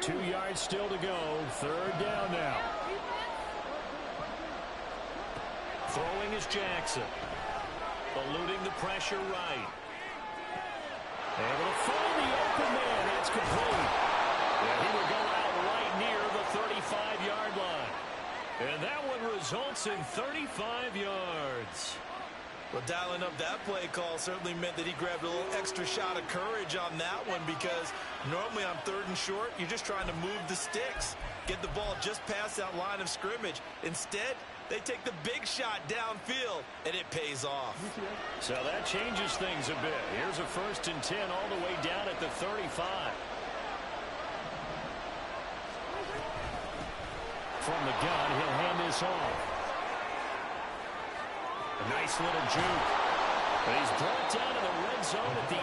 2 yards still to go. 3rd down now. Throwing is Jackson. Eluding the pressure right. Able to find the open man. That's complete. Yeah, he would go out right near the 35-yard line. And that one results in 35 yards. Well, dialing up that play call certainly meant that he grabbed a little extra shot of courage on that one, because normally on 3rd and short, you're just trying to move the sticks, get the ball just past that line of scrimmage. Instead, they take the big shot downfield, and it pays off. So that changes things a bit. Here's a 1st and 10 all the way down at the 35. From the gun, he'll hand this off. A nice little juke. But he's brought down to the red zone at the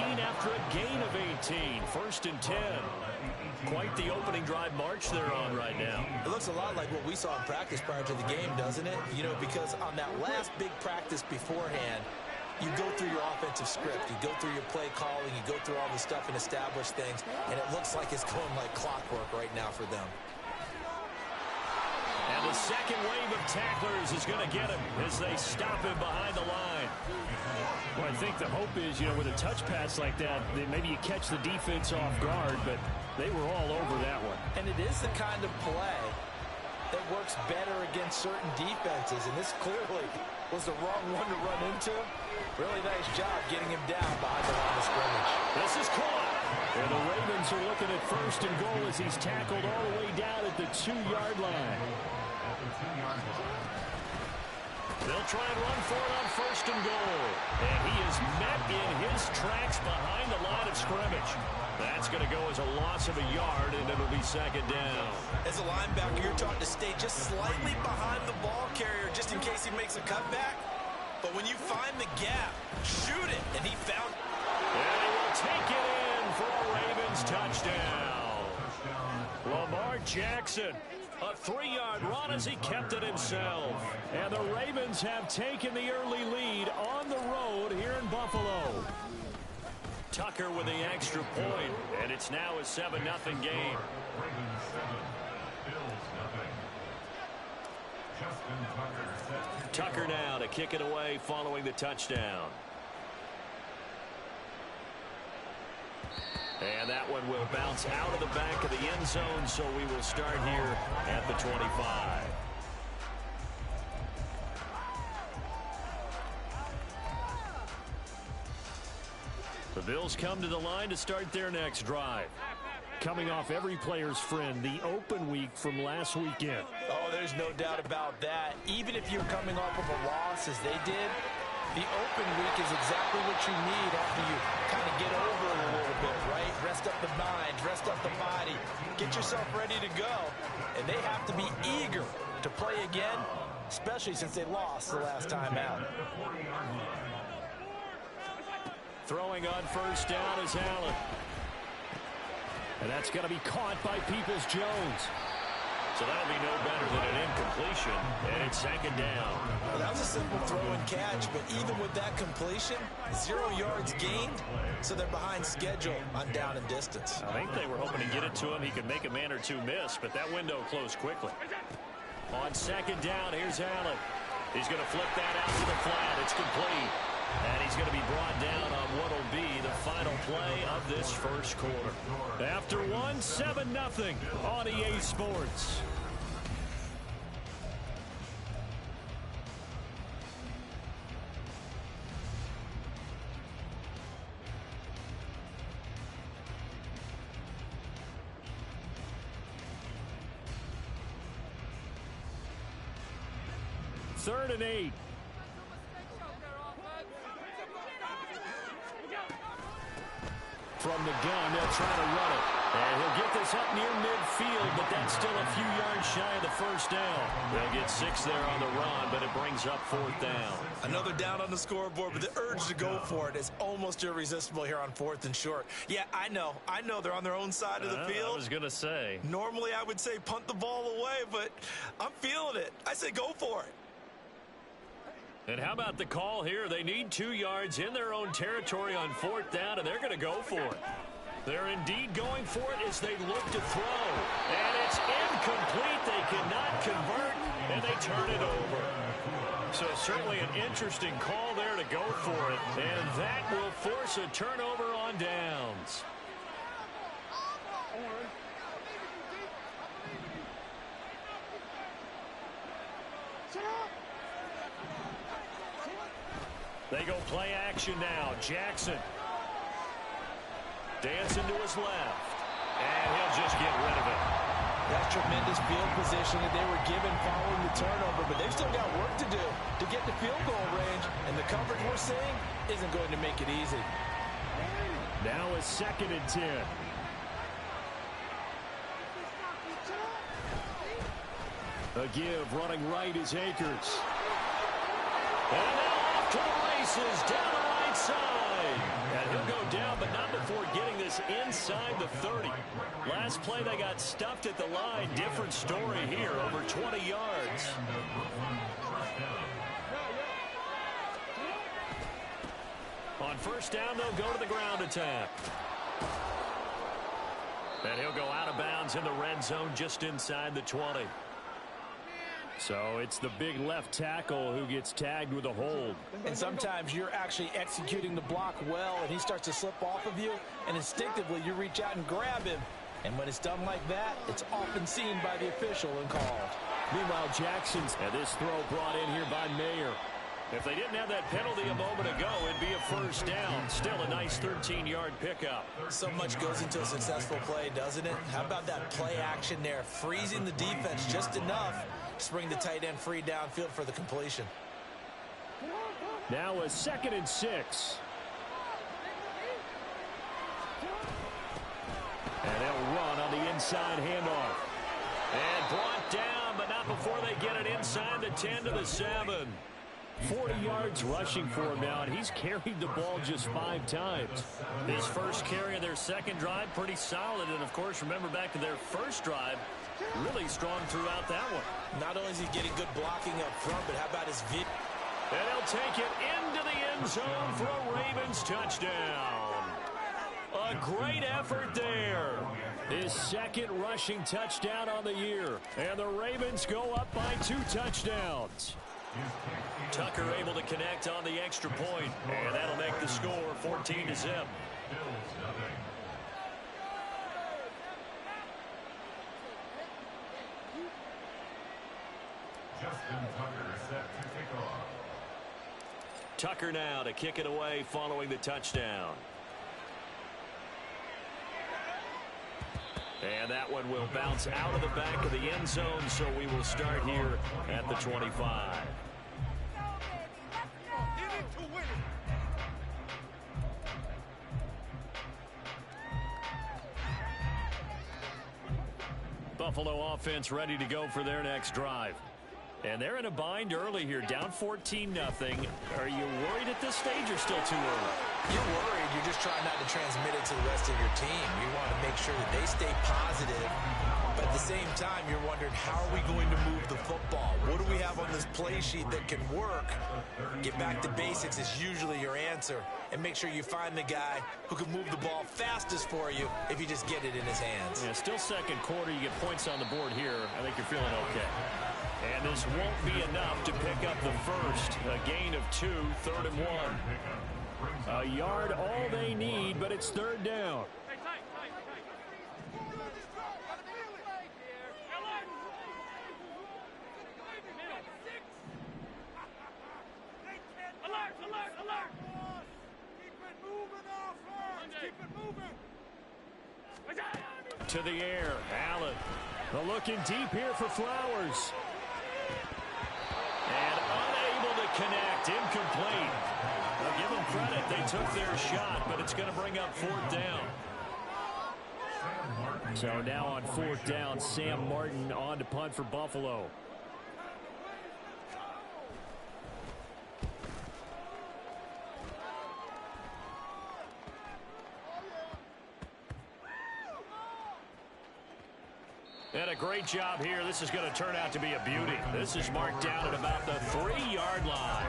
18 after a gain of 18. 1st and 10. Quite the opening drive march they're on right now. It looks a lot like what we saw in practice prior to the game, doesn't it? You know, because on that last big practice beforehand, you go through your offensive script, you go through your play calling, you go through all the stuff and establish things, and it looks like it's going like clockwork right now for them. And the second wave of tacklers is going to get him as they stop him behind the line. Well, I think the hope is, you know, with a touch pass like that, maybe you catch the defense off guard, but they were all over that one. And it is the kind of play that works better against certain defenses, and this clearly was the wrong one to run into. Really nice job getting him down behind the line of scrimmage. This is caught. And the Ravens are looking at 1st and goal as he's tackled all the way down at the 2-yard line. They'll try and run for it on 1st and goal. And he is met in his tracks behind the line of scrimmage. That's going to go as a loss of a yard, and it'll be 2nd down. As a linebacker, you're taught to stay just slightly behind the ball carrier just in case he makes a cutback. But when you find the gap, shoot it. And he found it. And he will take it in for a Ravens touchdown. Lamar Jackson, a 3-yard run as he kept it himself. And the Ravens have taken the early lead on the road here in Buffalo. Tucker with the extra point, and it's now a 7-0 game. Tucker now to kick it away following the touchdown. And that one will bounce out of the back of the end zone, so we will start here at the 25. The Bills come to the line to start their next drive. Coming off every player's friend, the open week from last weekend. Oh, there's no doubt about that. Even if you're coming off of a loss as they did, the open week is exactly what you need after you kind of get over it a little bit, right? Rest up the mind, rest up the body, get yourself ready to go. And they have to be eager to play again, especially since they lost the last time out. Throwing on 1st down is Allen. And that's going to be caught by Peoples-Jones. So that'll be no better than an incompletion, and it's 2nd down. Well, that was a simple throw and catch, but even with that completion, 0 yards gained, so they're behind schedule on down and distance. I think they were hoping to get it to him. He could make a man or two miss, but that window closed quickly. On 2nd down, here's Allen. He's going to flip that out to the flat. It's complete. And he's going to be brought down on what will be the final play of this first quarter. After one, 7-0 on EA Sports. Third and 8. From the gun, they'll try to run it. And he'll get this up near midfield, but that's still a few yards shy of the 1st down. They'll get 6 there on the run, but it brings up 4th down. Another down on the scoreboard, but the urge to go for it is almost irresistible here on 4th and short. Yeah, I know they're on their own side of the field. I was going to say. Normally I would say punt the ball away, but I'm feeling it. I say go for it. And how about the call here? They need 2 yards in their own territory on 4th down, and they're going to go for it. They're indeed going for it as they look to throw. And it's incomplete. They cannot convert, and they turn it over. So certainly an interesting call there to go for it. And that will force a turnover on downs. They go play action now. Jackson. Dancing to his left. And he'll just get rid of it. That's tremendous field position that they were given following the turnover, but they've still got work to do to get to field goal range, and the coverage we're seeing isn't going to make it easy. Now a 2nd and 10. A give running right is Akers. And now off to the races down the right side. And he'll go down, but not before getting this inside the 30. Last play, they got stuffed at the line. Different story here, over 20 yards. On 1st down, they'll go to the ground attack. And he'll go out of bounds in the red zone just inside the 20. So it's the big left tackle who gets tagged with a hold. And sometimes you're actually executing the block well, and he starts to slip off of you, and instinctively you reach out and grab him. And when it's done like that, it's often seen by the official and called. Meanwhile, Jackson's and this throw brought in here by Mayer. If they didn't have that penalty a moment ago, it'd be a 1st down. Still a nice 13-yard pickup. So much goes into a successful play, doesn't it? How about that play action there, freezing the defense just enough to bring the tight end free downfield for the completion. Now a 2nd and 6. And they'll run on the inside handoff. And brought down, but not before they get it inside the 10 to the 7. 40 yards rushing for him now, and he's carried the ball just 5 times. His first carry of their 2nd drive, pretty solid. And, of course, remember back to their 1st drive, really strong throughout that one. Not only is he getting good blocking up front, but how about his view? And he'll take it into the end zone for a Ravens touchdown. A great effort there. His 2nd rushing touchdown on the year. And the Ravens go up by 2 touchdowns. Tucker able to connect on the extra point, and that'll make the score 14-0. Tucker now to kick it away following the touchdown. And that one will bounce out of the back of the end zone, so we will start here at the 25. Buffalo offense ready to go for their next drive. And they're in a bind early here, down 14-0. Are you worried at this stage or still too early? You're worried. You're just trying not to transmit it to the rest of your team. You want to make sure that they stay positive. But at the same time, you're wondering, how are we going to move the football? What do we have on this play sheet that can work? Get back to basics is usually your answer. And make sure you find the guy who can move the ball fastest for you if you just get it in his hands. Yeah, still 2nd quarter. You get points on the board here. I think you're feeling okay. And this won't be enough to pick up the 1st. A gain of 2, 3rd and 1. A yard all they need, but it's 3rd down. To the air, Allen. Looking deep here for Flowers. And unable to connect, incomplete. I'll give them credit, they took their shot, but it's going to bring up 4th down. So now on 4th down, Sam Martin on to punt for Buffalo. And a great job here. This is going to turn out to be a beauty. This is marked down at about the 3-yard line.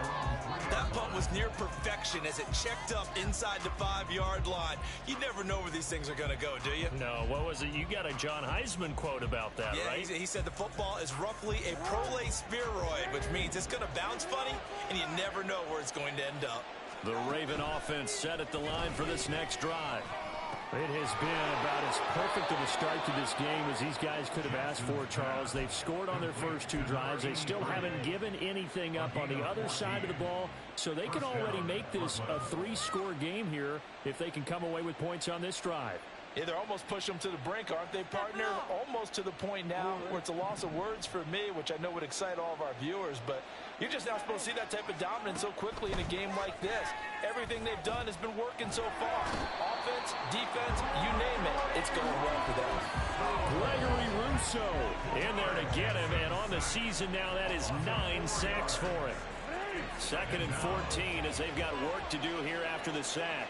That punt was near perfection as it checked up inside the 5-yard line. You never know where these things are going to go, do you? No, what was it? You got a John Heisman quote about that, yeah, right? He said the football is roughly a prolate spheroid, which means it's going to bounce funny, and you never know where it's going to end up. The Raven offense set at the line for this next drive. It has been about as perfect of a start to this game as these guys could have asked for, Charles. They've scored on their first 2 drives. They still haven't given anything up on the other side of the ball, so they can already make this a 3-score game here if they can come away with points on this drive. Yeah, they're almost pushing them to the brink, aren't they, partner? Almost to the point now where it's a loss of words for me, which I know would excite all of our viewers, but you're just not supposed to see that type of dominance so quickly in a game like this. Everything they've done has been working so far. Offense, defense, you name it, it's going well for them. Gregory Rousseau in there to get him, and on the season now, that is 9 sacks for him. 2nd and 14 as they've got work to do here after the sack.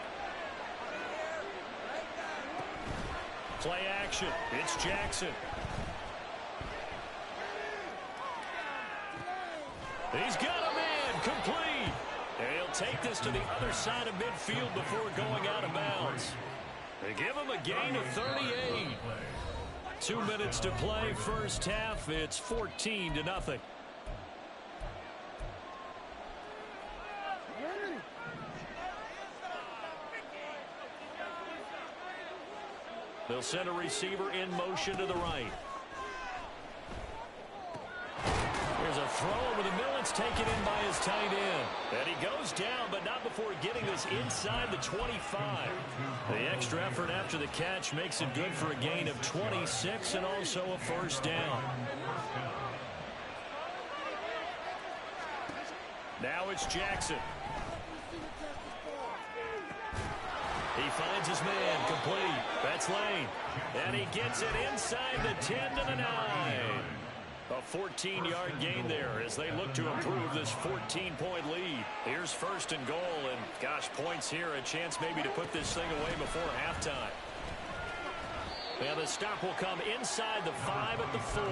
Play action. It's Jackson. He's got a man complete. And he'll take this to the other side of midfield before going out of bounds. They give him a gain of 38. 2 minutes to play first half. It's 14-0. They'll send a receiver in motion to the right. There's a throw over the middle. It's taken in by his tight end. And he goes down, but not before getting this inside the 25. The extra effort after the catch makes it good for a gain of 26 and also a first down. Now it's Jackson. He finds his man complete. That's Lane. And he gets it inside the 10 to the 9. A 14-yard gain there as they look to improve this 14-point lead. Here's 1st and goal, and gosh, points here, a chance maybe to put this thing away before halftime. And the stop will come inside the 5 at the 4.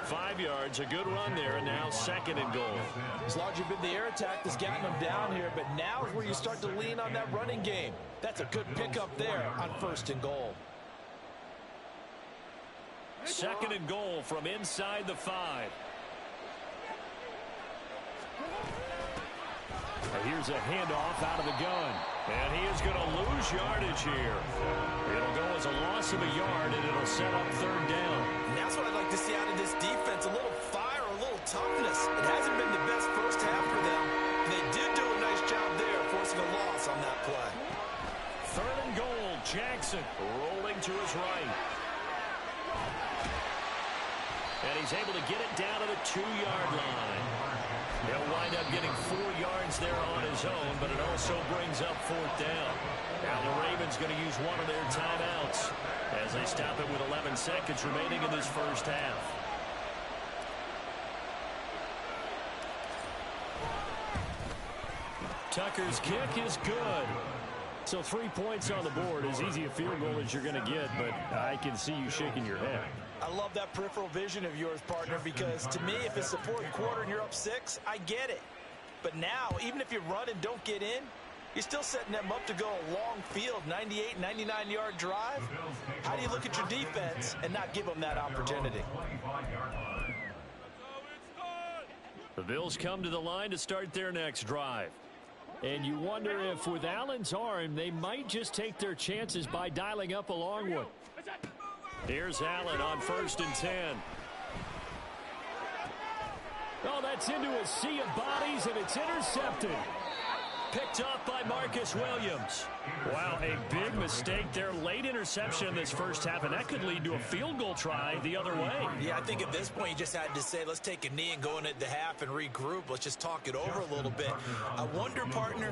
5 yards, a good run there, and now 2nd and goal. As long as you've been the air attack that's gotten them down here, but now is where you start to lean on that running game. That's a good pickup there on 1st and goal. 2nd and goal from inside the 5. Here's a handoff out of the gun. And he is going to lose yardage here. It'll go as a loss of a yard, and it'll set up 3rd down. And that's what I'd like to see out of this defense. A little fire, a little toughness. It hasn't been the best first half for them. They did do a nice job there, forcing a loss on that play. 3rd and goal. Jackson rolling to his right. And he's able to get it down to the 2-yard line. He'll wind up getting 4 yards there on his own, but it also brings up 4th down. Now the Ravens going to use one of their timeouts as they stop it with 11 seconds remaining in this first half. Tucker's kick is good. So 3 points on the board, as easy a field goal as you're going to get, but I can see you shaking your head. I love that peripheral vision of yours, partner, because to me, if it's the 4th quarter and you're up 6, I get it. But now, even if you run and don't get in, you're still setting them up to go a long field, 98, 99-yard drive. How do you look at your defense and not give them that opportunity? The Bills come to the line to start their next drive. And you wonder if with Allen's arm, they might just take their chances by dialing up a long one. Here's Allen on 1st and 10. Oh, that's into a sea of bodies, and it's intercepted. Picked off by Marcus Williams. Wow, a big mistake there. Late interception in this first half, and that could lead to a field goal try the other way. Yeah, I think at this point you just had to say, let's take a knee and go into the half and regroup. Let's just talk it over a little bit. I wonder, partner,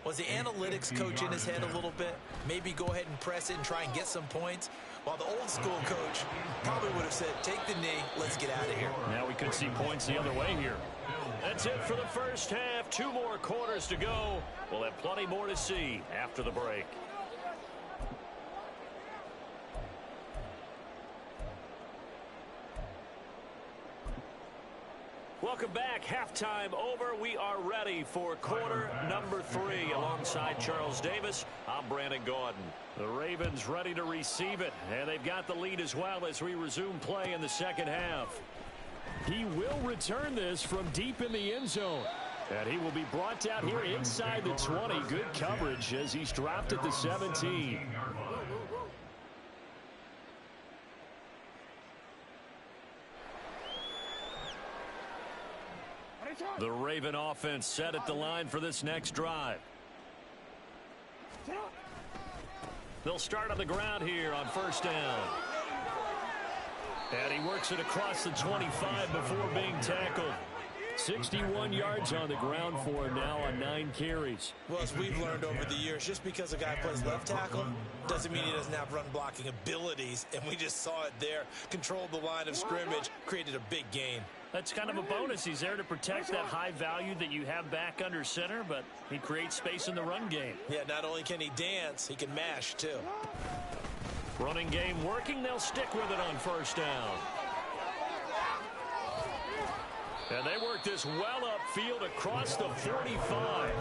was the analytics coach in his head a little bit? Maybe go ahead and press it and try and get some points? While the old school coach probably would have said, take the knee, let's get out of here. Now we could see points the other way here. That's it for the first half. 2 more quarters to go. We'll have plenty more to see after the break. Welcome back. Halftime over. We are ready for quarter number 3. Alongside Charles Davis, I'm Brandon Gaudin. The Ravens ready to receive it, and they've got the lead as well as we resume play in the second half. He will return this from deep in the end zone. And he will be brought down here inside the 20. Good coverage as he's dropped at the 17. The Raven offense set at the line for this next drive. They'll start on the ground here on first down. And he works it across the 25 before being tackled. 61 yards on the ground for him now on 9 carries. Well, as we've learned over the years, just because a guy plays left tackle doesn't mean he doesn't have run blocking abilities. And we just saw it there. Controlled the line of scrimmage, created a big gain. That's kind of a bonus. He's there to protect that high value that you have back under center, but he creates space in the run game. Yeah, not only can he dance, he can mash too. Running game working. They'll stick with it on first down. And they work this well upfield across the 45.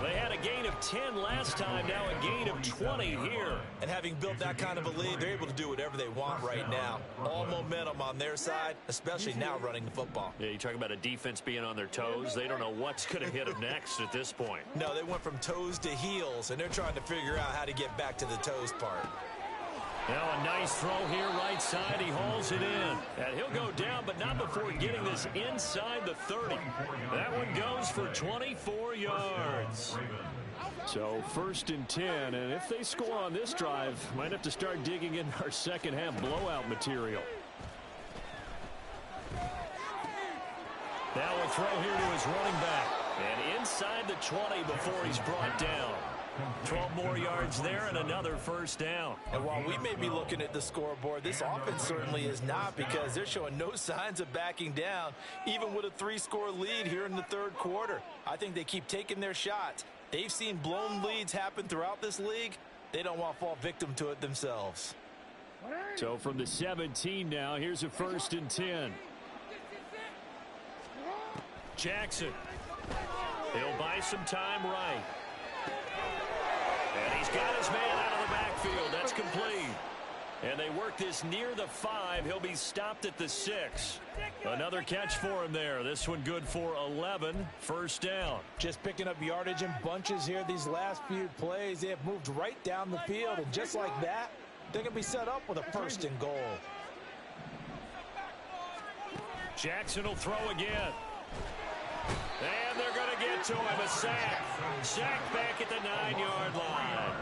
They had a gain of 10 last time, now a gain of 20 here. And having built that kind of a lead, they're able to do whatever they want right now. All momentum on their side, especially now running the football. Yeah, you talk about a defense being on their toes. They don't know what's going to hit them next at this point. No, they went from toes to heels, and they're trying to figure out how to get back to the toes part. Now a nice throw here right side. He hauls it in. And he'll go down, but not before getting this inside the 30. That one goes for 24 yards. So first and 10. And if they score on this drive, might have to start digging in our second half blowout material. Now a throw here to his running back. And inside the 20 before he's brought down. 12 more yards there and another first down. And while we may be looking at the scoreboard, this offense certainly is not, because they're showing no signs of backing down, even with a 3-score lead here in the third quarter. I think they keep taking their shots. They've seen blown leads happen throughout this league. They don't want to fall victim to it themselves. So from the 17 now, here's a first and 10. Jackson. He'll buy some time right. And he's got his man out of the backfield. That's complete. And they work this near the 5. He'll be stopped at the 6. Another catch for him there. This one good for 11. First down. Just picking up yardage in bunches here these last few plays. They have moved right down the field. And just like that, they're going to be set up with a first and goal. Jackson will throw again. And they're going to get to him. A sack. Sack back at the 9-yard line.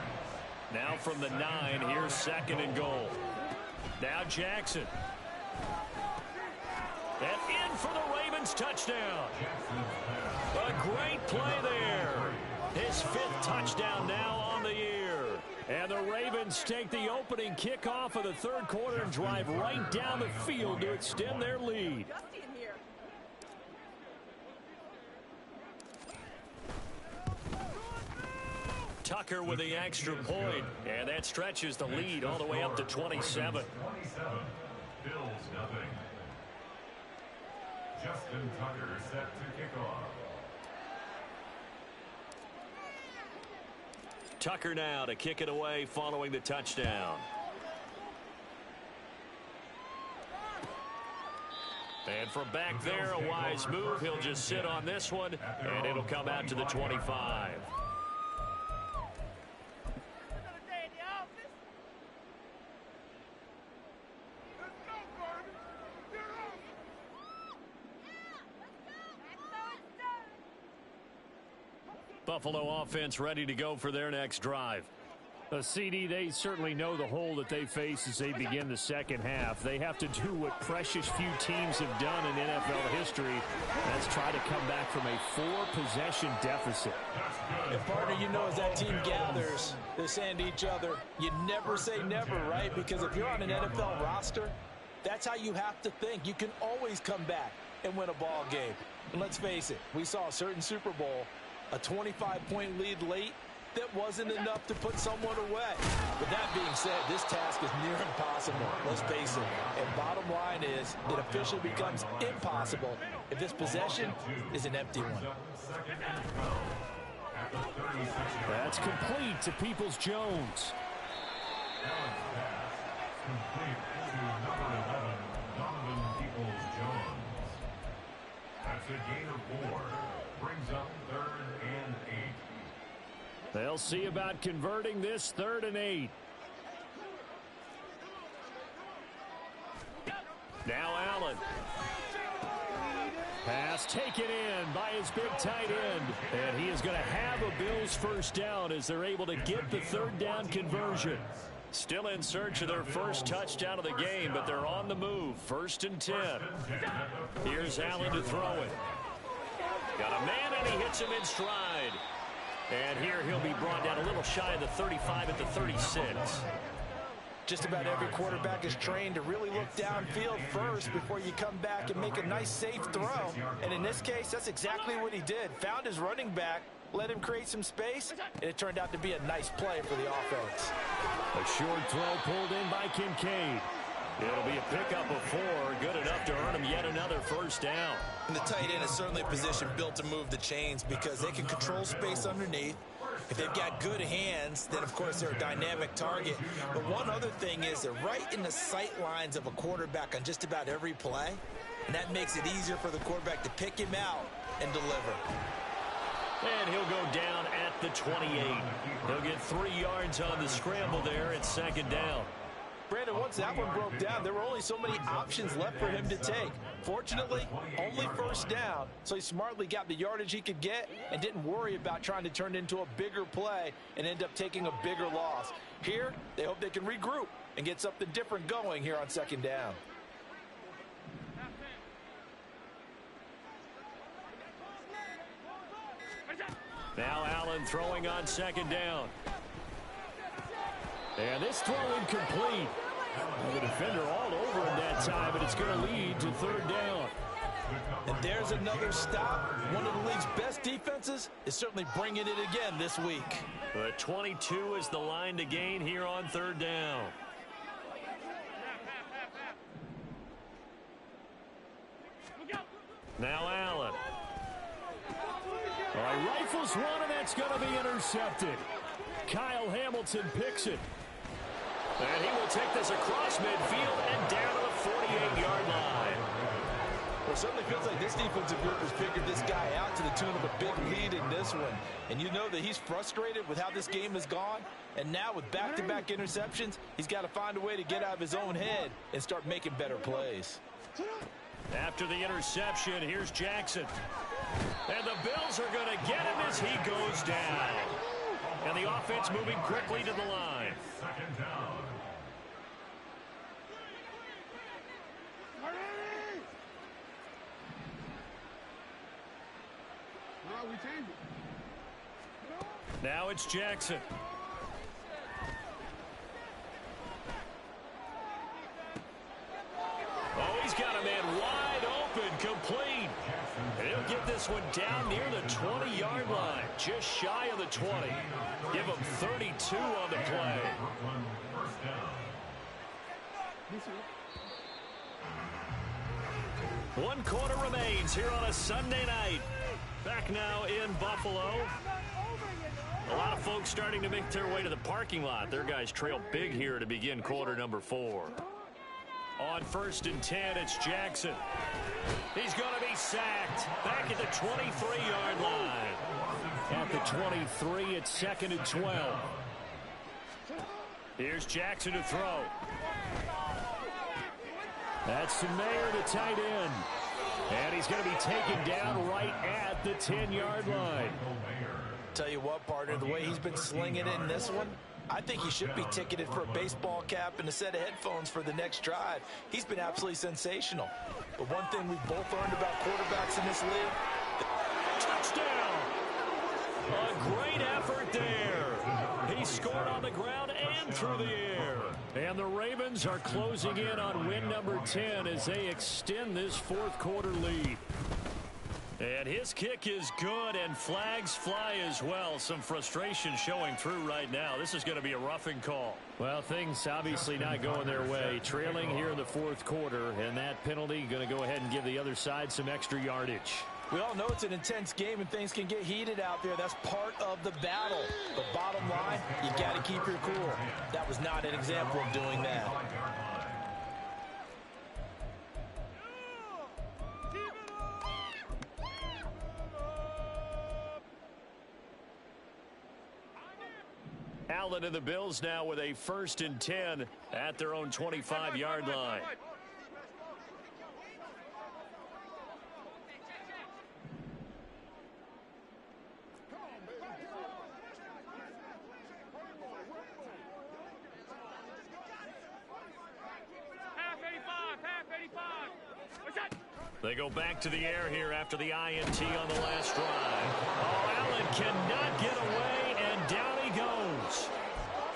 Now from the 9, here's second and goal. Now Jackson. And in for the Ravens touchdown. A great play there. His 5th touchdown now on the year. And the Ravens take the opening kickoff of the third quarter and drive right down the field to extend their lead. Tucker with the extra point, and that stretches the lead all the way up to 27. Bills nothing. Justin Tucker set to kick off. Tucker now to kick it away following the touchdown. And from back there, a wise move. He'll just sit on this one, and it'll come out to the 25. Buffalo offense ready to go for their next drive. CD, they certainly know the hole that they face as they begin the second half. They have to do what precious few teams have done in NFL history. That's try to come back from a 4-possession deficit. And partner, you know, as that team gathers, they're saying to each other, you never say never, right? Because if you're on an NFL roster, that's how you have to think. You can always come back and win a ball game. And let's face it, we saw a certain Super Bowl, a 25-point lead late, that wasn't enough to put someone away. With that being said, this task is near impossible. Let's face it. And bottom line is, it officially becomes impossible if this possession is an empty one. That's complete to Peoples-Jones. Complete to number 11, Donovan Peoples-Jones. That's a gain of 4. Brings up 3rd and 8. They'll see about converting this 3rd and 8. Now Allen. Pass taken in by his big tight end. And he is going to have a Bills first down as they're able to get the 3rd down conversion. Still in search of their first touchdown of the game, but they're on the move. 1st and 10. Here's Allen to throw it. Got a man, and he hits him in stride. And here he'll be brought down a little shy of the 35 at the 36. Just about every quarterback is trained to really look downfield first before you come back and make a nice, safe throw. And in this case, that's exactly what he did. Found his running back, let him create some space, and it turned out to be a nice play for the offense. A short throw pulled in by Kincaid. It'll be a pickup of 4, good enough to earn him yet another first down. And the tight end is certainly a position built to move the chains because they can control space underneath. If they've got good hands, then, of course, they're a dynamic target. But one other thing is they're right in the sight lines of a quarterback on just about every play, and that makes it easier for the quarterback to pick him out and deliver. And he'll go down at the 28. He'll get 3 yards on the scramble there at 2nd down. Brandon, once that one broke down, there were only so many options left for him to take. Fortunately, only first down, so he smartly got the yardage he could get and didn't worry about trying to turn it into a bigger play and end up taking a bigger loss. Here, they hope they can regroup and get something different going here on 2nd down. Now Allen throwing on 2nd down. And this throw incomplete. Well, the defender all over him that time, but it's going to lead to 3rd down. And there's another stop. One of the league's best defenses is certainly bringing it again this week. The 22 is the line to gain here on 3rd down. Now Allen. All right, rifles one, and that's going to be intercepted. Kyle Hamilton picks it. And he will take this across midfield and down to the 48-yard line. Well, it certainly feels like this defensive group has figured this guy out to the tune of a big lead in this one. And you know that he's frustrated with how this game has gone. And now with back-to-back interceptions, he's got to find a way to get out of his own head and start making better plays. After the interception, here's Jackson. And the Bills are going to get him as he goes down. And the offense moving quickly to the line. 2nd down. Now it's Jackson. Oh, he's got a man wide open, complete. And he'll get this one down near the 20-yard line, just shy of the 20. Give him 32 on the play. One quarter remains here on a Sunday night. Back now in Buffalo. A lot of folks starting to make their way to the parking lot. Their guys trail big here to begin quarter number 4. On 1st and 10, it's Jackson. He's going to be sacked back at the 23-yard line. At the 23, it's 2nd and 12. Here's Jackson to throw. That's Mayer to tight end. And he's going to be taken down right at the 10-yard line. Tell you what, partner, the way he's been slinging it in this one, I think he should be ticketed for a baseball cap and a set of headphones for the next drive. He's been absolutely sensational. But one thing we've both learned about quarterbacks in this league, touchdown! A great effort there. He scored on the ground and through the air. And the Ravens are closing in on win number 10 as they extend this 4th quarter lead. And his kick is good, and flags fly as well. Some frustration showing through right now. This is going to be a roughing call. Well, things obviously not going their way. Trailing here in the fourth quarter, and that penalty going to go ahead and give the other side some extra yardage. We all know it's an intense game and things can get heated out there. That's part of the battle. But bottom line, you got to keep your cool. That was not an example of doing that. Allen and the Bills now with a 1st and 10 at their own 25-yard line. They go back to the air here after the INT on the last drive. Oh, Allen cannot get away, and down he goes.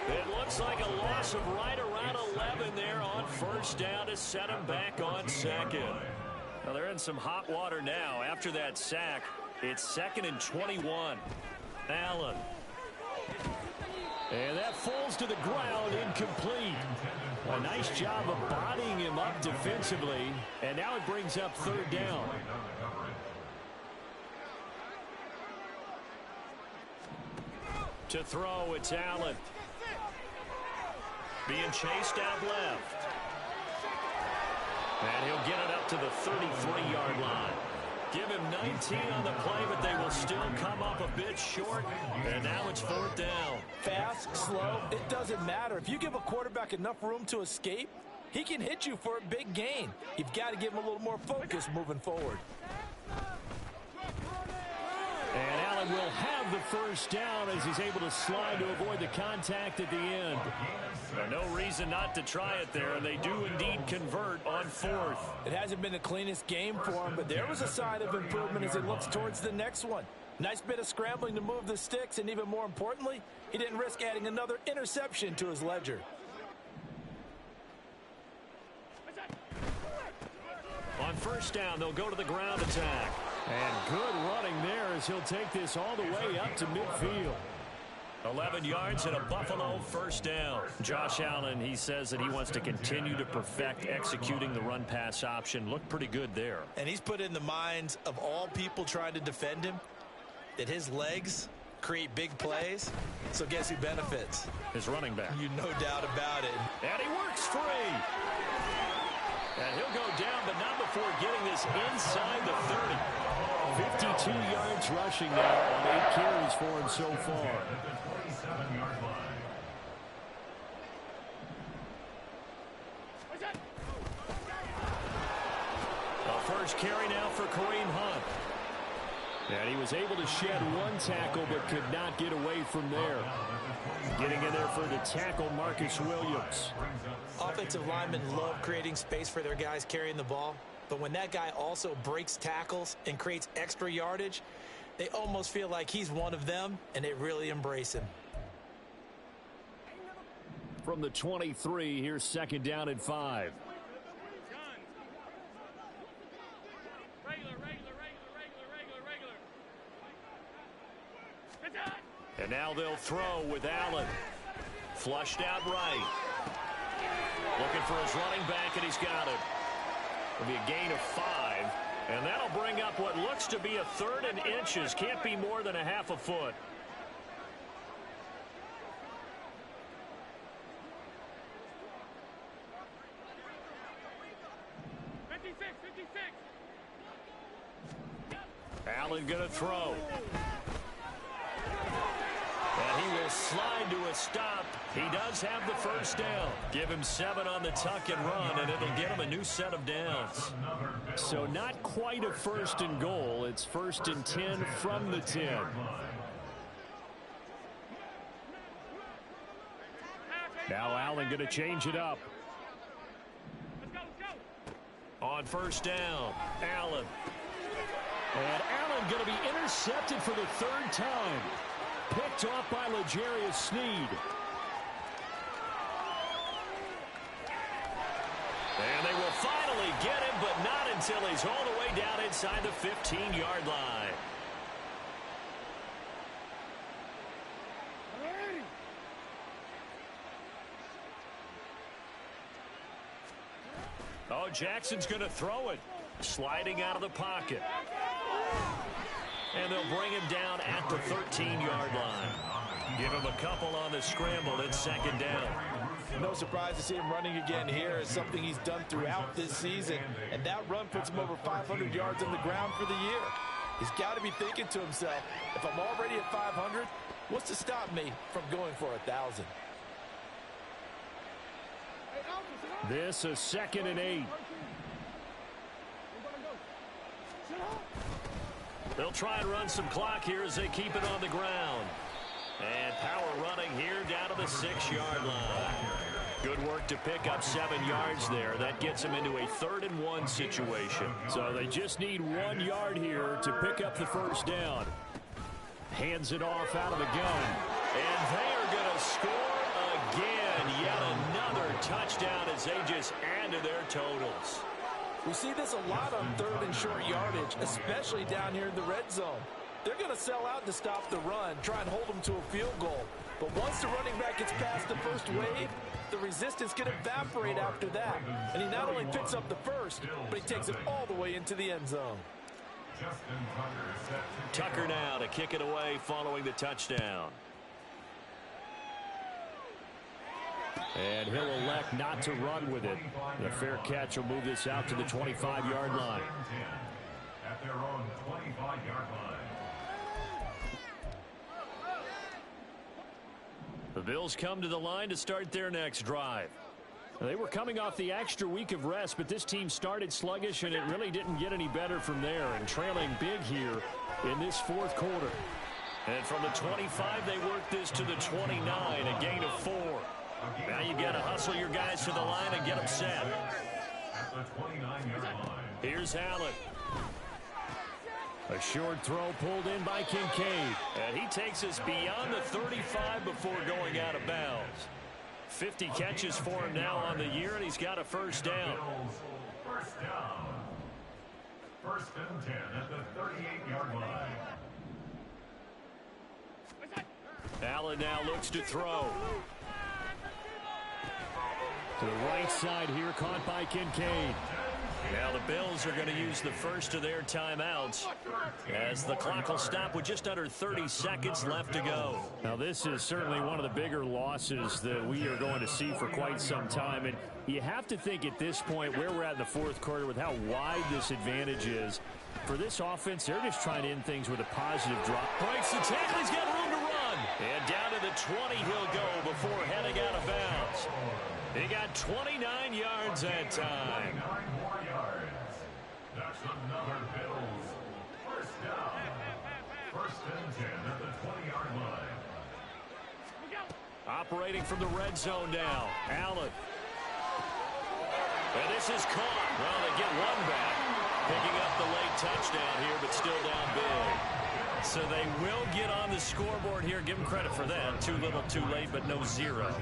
It looks like a loss of right around 11 there on 1st down to set him back on 2nd. Now they're in some hot water now. After that sack, it's 2nd and 21. Allen. And that falls to the ground, incomplete. A nice job of bodying him up defensively, and now it brings up 3rd down. To throw, it's Allen. Being chased out left. And he'll get it up to the 33-yard line. Give him 19 on the play, but they will still come up a bit short. And now it's 4th down. Fast, slow, it doesn't matter. If you give a quarterback enough room to escape, he can hit you for a big gain. You've got to give him a little more focus moving forward. And Allen will have the 1st down as he's able to slide to avoid the contact at the end. No reason not to try it there, and they do indeed convert on 4th. It hasn't been the cleanest game for him, but there was a sign of improvement as he looks towards the next one. Nice bit of scrambling to move the sticks, and even more importantly, he didn't risk adding another interception to his ledger. On 1st down, they'll go to the ground attack. And good running there as he'll take this all the way up to midfield. 11 yards and a Buffalo 1st down. Josh Allen, he says that he wants to continue to perfect executing the run-pass option. Looked pretty good there. And he's put in the minds of all people trying to defend him that his legs create big plays. So guess who benefits? His running back. You no doubt about it. And he works free. And he'll go down, but not before getting this inside the 30. 52 yards rushing now on 8 carries for him so far. A 1st carry now for Kareem Hunt. And he was able to shed 1 tackle but could not get away from there. Getting in there for the tackle, Marcus Williams. Offensive linemen love creating space for their guys carrying the ball. But when that guy also breaks tackles and creates extra yardage, they almost feel like he's one of them, and they really embrace him. From the 23, here's 2nd down and 5. And now they'll throw with Allen. Flushed out right. Looking for his running back, and he's got it. It'll be a gain of 5. And that'll bring up what looks to be a 3rd and inches. Can't be more than a half a foot. Allen going to throw. And he will slide to a stop. He does have the 1st down. Give him 7 on the tuck and run, and it'll get him a new set of downs. So not quite a 1st and goal. It's 1st and 10 from the 10. Now Allen going to change it up. On 1st down, Allen. And Allen going to be intercepted for the 3rd time. Picked off by L'Jarius Sneed. And they will finally get him, but not in until he's all the way down inside the 15-yard line. Oh, Jackson's going to throw it. Sliding out of the pocket. And they'll bring him down at the 13-yard line. Give him a couple on the scramble. It's second down. No surprise to see him running again here. It's something he's done throughout this season. And that run puts him over 500 yards on the ground for the year. He's got to be thinking to himself, if I'm already at 500, what's to stop me from going for 1,000? This is 2nd and 8. They'll try and run some clock here as they keep it on the ground. And power running here down to the 6-yard line. Good work to pick up 7 yards there. That gets them into a 3rd and 1 situation. So they just need 1 yard here to pick up the first down. Hands it off out of the gun. And they are going to score again. Yet another touchdown as they just add to their totals. We see this a lot on 3rd and short yardage, especially down here in the red zone. They're going to sell out to stop the run, try and hold them to a field goal. But once the running back gets past the first wave, the resistance can evaporate after that. And he not only picks up the first, but he takes it all the way into the end zone. Tucker now to kick it away following the touchdown. And he'll elect not to run with it. The fair catch will move this out to the 25-yard line. At their own 25-yard line. The Bills come to the line to start their next drive. They were coming off the extra week of rest, but this team started sluggish, and it really didn't get any better from there, and trailing big here in this 4th quarter. And from the 25, they work this to the 29, a gain of 4. Now you got to hustle your guys to the line and get them set. At the 29-yard line. Here's Allen. A short throw pulled in by Kincaid. And he takes us beyond the 35 before going out of bounds. 50 catches for him now on the year, and he's got a first down. First down. 1st and 10 at the 38-yard line. Allen now looks to throw. To the right side here, caught by Kincaid. Now the Bills are going to use the first of their timeouts as the clock will stop with just under 30 seconds left to go. Now this is certainly one of the bigger losses that we are going to see for quite some time. And you have to think at this point where we're at in the 4th quarter with how wide this advantage is. For this offense, they're just trying to end things with a positive drop. Breaks the tackle, he's got room to run. And down to the 20 he'll go before heading out of bounds. He got 29 yards that time. 29 more yards. That's another Bills first down. 1st and 10 at the 20-yard line. Operating from the red zone now. Allen. And this is caught. Well, they get one back. Picking up the late touchdown here, but still down big. So they will get on the scoreboard here. Give them credit for that. Too little, too late, but no 0.